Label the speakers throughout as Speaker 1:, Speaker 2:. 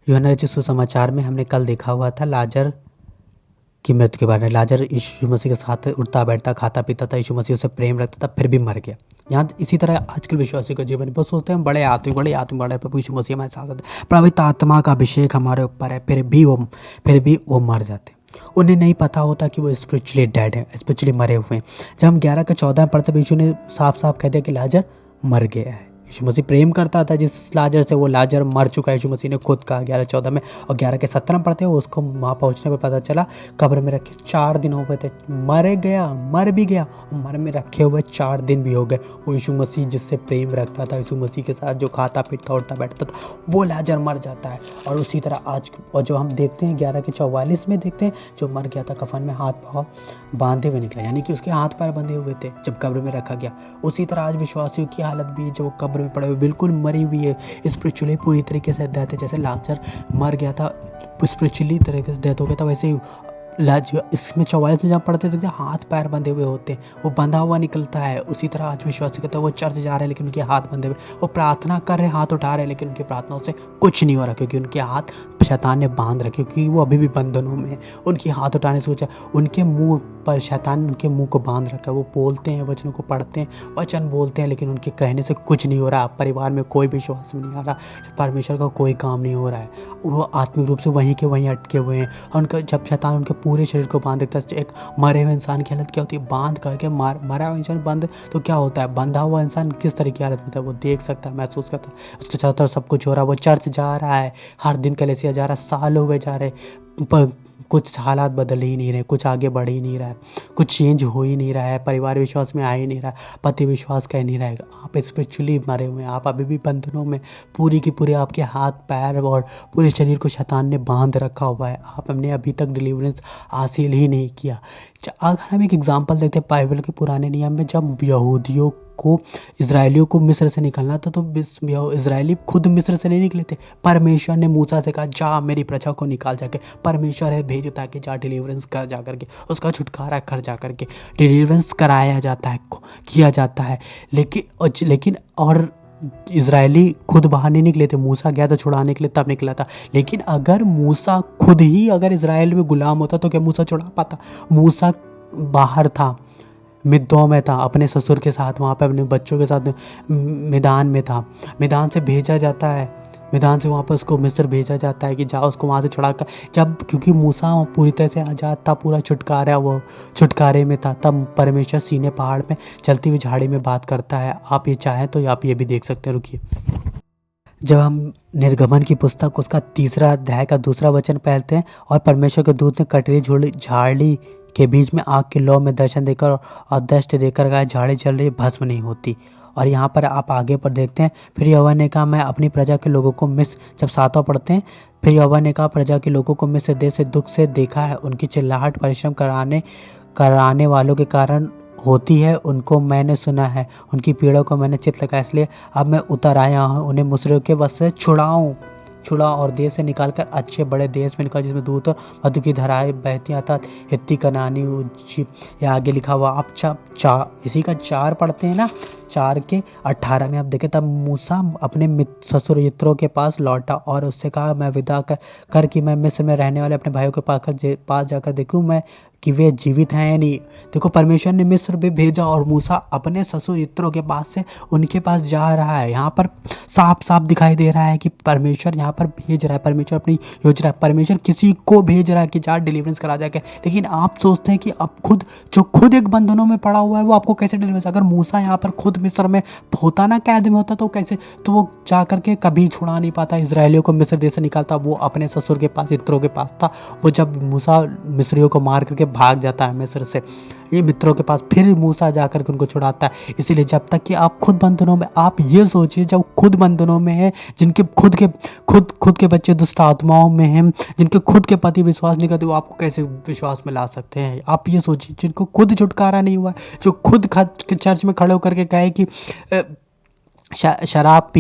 Speaker 1: यूहन्ना रचित सुसमाचार में हमने कल देखा हुआ था लाजर की मृत्यु के बारे में। लाजर यीशु मसीह के साथ उठता बैठता खाता पीता था, यीशु मसीह उससे प्रेम रखता था, फिर भी मर गया। यहाँ इसी तरह आजकल विश्वासी का जीवन बहुत सोचते हैं बड़े आत्मिक बड़े प्रभु यीशु मसीह हमारे साथ हैं, पवित्र आत्मा का अभिषेक हमारे ऊपर है, फिर भी वो मर जाते हैं। उन्हें नहीं पता होता कि वो स्पिरिचुअली डेड है, स्पिरिचुअली मरे हुए हैं। जब हम 11 का 14 में पढ़ते यीशु ने साफ साफ कह दिया कि लाजर मर गया है। यीशु मसीह प्रेम करता था जिस लाजर से, वो लाजर मर चुका है, यीशु मसीह ने खुद कहा 11:14 में। और 11 के 17 में पढ़ते हो उसको वहाँ पहुँचने पर पता चला कब्र में रखे 4 दिन हो गए थे, मर भी गया, मर में रखे हुए 4 दिन भी हो गए। वो यीशु मसीह जिससे प्रेम रखता था, यीशु मसीह के साथ जो खाता पीता उठता बैठता था, वो लाजर मर जाता है। और उसी तरह आज और जो हम देखते हैं 11 के 44 में देखते हैं जो मर गया था कफन में हाथ पाँव बांधे हुए निकला, यानी कि उसके हाथ पैर बंधे हुए थे जब कब्र में रखा गया। उसी तरह आज विश्वासियों की हालत भी है जो कब्र में पड़े हुए बिल्कुल मरी हुई है, स्पिरिचुअली पूरी तरीके से डेथ है। जैसे लाजर मर गया था, स्पिरिचुअली तरीके से डेथ हो गया था, वैसे ही इसमें 44 में जब पढ़ते थे हाथ पैर बंधे हुए होते हैं, वो बंधा हुआ निकलता है। उसी तरह आज विश्वासी कहते हैं वो चर्च जा रहे हैं लेकिन उनके हाथ बंधे हुए, वो प्रार्थना कर रहे हैं, हाथ उठा रहे हैं, लेकिन उनकी प्रार्थनाओं से कुछ नहीं हो रहा क्योंकि उनके हाथ शैतान ने बांध रखे, क्योंकि वो अभी भी बंधनों में है। उनकी हाथ उठाने से सोचा, उनके मुंह पर शैतान ने उनके मुंह को बांध रखा है। वो बोलते हैं, वचनों को पढ़ते हैं, वचन बोलते हैं, लेकिन उनके कहने से कुछ नहीं हो रहा। परिवार में कोई विश्वास नहीं आ रहा, परमेश्वर का कोई काम नहीं हो रहा है। वो आत्मिक रूप से वहीं के वहीं अटके हुए हैं। उनका जब शैतान उनके पूरे शरीर को बांध देता है, एक मरे हुए इंसान की हालत क्या होती है, बांध करके मरा हुआ इंसान बंद तो क्या होता है, बंधा हुआ इंसान किस तरह की हालत में था वो देख सकता है, महसूस करता है। उसके चारों तरफ सब कुछ हो रहा है, वो चर्च जा रहा है, हर दिन कलीसिया जा रहा है, सालों हुए जा रहे, कुछ हालात बदल ही नहीं रहे, कुछ आगे बढ़ ही नहीं रहा है, कुछ चेंज हो ही नहीं रहा है, परिवार विश्वास में आ ही नहीं रहा, पति विश्वास कह नहीं रहेगा, आप स्पिरिचुअली मरे हुए हैं, आप अभी भी बंधनों में, पूरी की पूरी आपके हाथ पैर और पूरे शरीर को शैतान ने बांध रखा हुआ है, आपने अभी तक डिलीवरेंस हासिल ही नहीं किया। अगर हम एक एग्जाम्पल देखते हैं बाइबल के पुराने नियम में, जब यहूदियों को इसराइलियों को मिस्र से निकलना था तो इसराइली खुद मिस्र से नहीं निकले थे, परमेश्वर ने मूसा से कहा जा मेरी प्रजा को निकाल जाके, परमेश्वर है भेज ताकि जा डिलीवरेंस कर जा करके, उसका छुटकारा कर जा करके डिलीवरेंस कराया जाता है, किया जाता है। लेकिन और इजरायली खुद बाहर नहीं निकले थे, मूसा गया था छुड़ाने के लिए तब निकला था। लेकिन अगर मूसा खुद ही अगर इजराइल में गुलाम होता तो क्या मूसा छुड़ा पाता? मूसा बाहर था, मिद्दों में था, अपने ससुर के साथ, वहाँ पे अपने बच्चों के साथ मैदान में था। मैदान से भेजा जाता है, मैदान से वहाँ पर उसको मिस्र भेजा जाता है कि जाओ उसको वहाँ से छुड़ा कर, जब क्योंकि मूसा पूरी तरह से आज़ाद था, पूरा छुटकारा वो छुटकारे में था, तब परमेश्वर सीने पहाड़ में चलती हुई झाड़ी में बात करता है। आप ये चाहें तो आप ये भी देख सकते हैं, रुकिए। जब हम निर्गमन की पुस्तक उसका 3 अध्याय का 2 वचन पढ़ते हैं, और परमेश्वर के दूत ने कटरी झाड़ी के बीच में आग के लौ में दर्शन देकर और दृष्ट देकर कहा झाड़ी जल रही भस्म नहीं होती। और यहाँ पर आप आगे पर देखते हैं, फिर यहोवा ने कहा मैं अपनी प्रजा के लोगों को मिस्र, जब 7वां पढ़ते हैं, फिर यहोवा ने कहा प्रजा के लोगों को मिस्र देश से दुख से देखा है, उनकी चिल्लाहट परिश्रम कराने वालों के कारण होती है, उनको मैंने सुना है, उनकी पीड़ों को मैंने चित्त लगाया, इसलिए अब मैं उतर आया हूँ उन्हें मिस्रियों के वश से छुड़ा और देश से निकालकर अच्छे बड़े देश में निकाल जिसमें दूध और मधु की धाराएं बहती, अर्थात हित्ती, कनानी, या आगे लिखा हुआ। आप इसी का 4 पढ़ते हैं ना, 4 के 18 में आप देखें, तब मूसा अपने ससुर यित्रो के पास लौटा और उससे कहा मैं विदा कर कि मैं मिस्र में रहने वाले अपने भाइयों के पास जाकर देखूं मैं कि वे जीवित हैं या नहीं। देखो परमेश्वर ने मिस्र में भेजा और मूसा अपने ससुर यित्रो के पास से उनके पास जा रहा है। यहाँ पर साफ साफ दिखाई दे रहा है कि परमेश्वर यहाँ पर भेज रहा है, परमेश्वर अपनी योजना, परमेश्वर किसी को भेज रहा है कि जा डिलीवरेंस करा जाके। लेकिन आप सोचते हैं कि अब खुद एक बंधनों में पड़ा हुआ है वो आपको कैसे डिलीवरेंस, अगर मूसा यहाँ पर खुद मिस्र में होता ना, कैद में होता तो कैसे, तो वो जा करके कभी छुड़ा नहीं पाता, इसराइलियों को मिस्र देश से निकालता। वो अपने ससुर के पास, यित्रो के पास था। वो जब मूसा मिस्रियों को मार करके भाग जाता है मिस्र से, ये मित्रों के पास, फिर मूसा जाकर के उनको छुड़ाता है। इसीलिए जब तक कि आप खुद बंधनों में, आप ये सोचिए जब खुद बंधनों में है, जिनके खुद के बच्चे दुष्ट आत्माओं में हैं, जिनके खुद के पति विश्वास नहीं करते, वो आपको कैसे विश्वास में ला सकते हैं? आप ये सोचिए, जिनको खुद छुटकारा नहीं हुआ, जो खुद चर्च में खड़े होकर के कहे कि शराब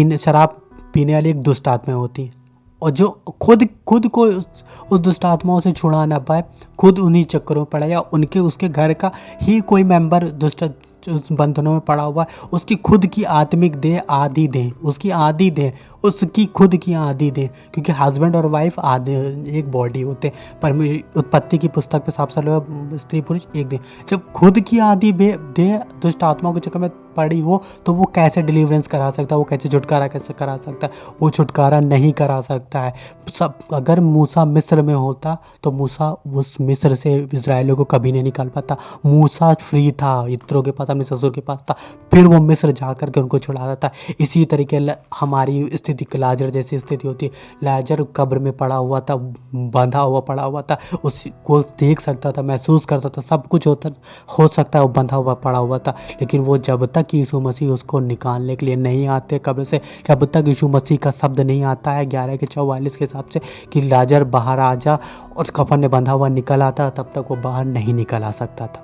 Speaker 1: पीने वाली एक दुष्ट आत्मा होती है, और जो खुद को उस दुष्ट आत्माओं से छुड़ा ना पाए, खुद उन्हीं चक्करों में पड़ा, या उसके घर का ही कोई मेंबर दुष्ट उस बंधनों में पड़ा हुआ है, उसकी खुद की आत्मिक देह आदि देह, उसकी आदि देह, उसकी खुद की आदि देह, क्योंकि हस्बैंड और वाइफ आधे एक बॉडी होते हैं। पर उत्पत्ति की पुस्तक पे साफ साफ स्त्री पुरुष एक देह। जब खुद की आदि देह दुष्ट आत्माओं के चक्कर में पड़ी हो तो वो कैसे डिलीवरेंस करा सकता है, वो कैसे छुटकारा कैसे करा सकता है? वो छुटकारा नहीं करा सकता है। सब अगर मूसा मिस्र में होता तो मूसा उस मिस्र से इजराइलियों को कभी नहीं निकाल पाता। मूसा फ्री था, इत्रो के पास, अपने ससुर के पास था, फिर वो मिस्र जा कर के उनको छुड़ा देता। इसी तरीके हमारी स्थिति लाजर जैसी स्थिति होती है। लाजर कब्र में पड़ा हुआ था, बंधा हुआ पड़ा हुआ था, उसको देख सकता था, महसूस करता था, सब कुछ होता हो सकता है, वो बंधा हुआ पड़ा हुआ था। लेकिन वो जब तक यीशु मसीह उसको निकालने के लिए नहीं आते कब्र से, जब तक यीशु मसीह का शब्द नहीं आता है 11:44 के हिसाब से कि लाजर बाहर आ जा, और कफन में बंधा हुआ निकल आता, तब तक वो बाहर नहीं निकल आ सकता था।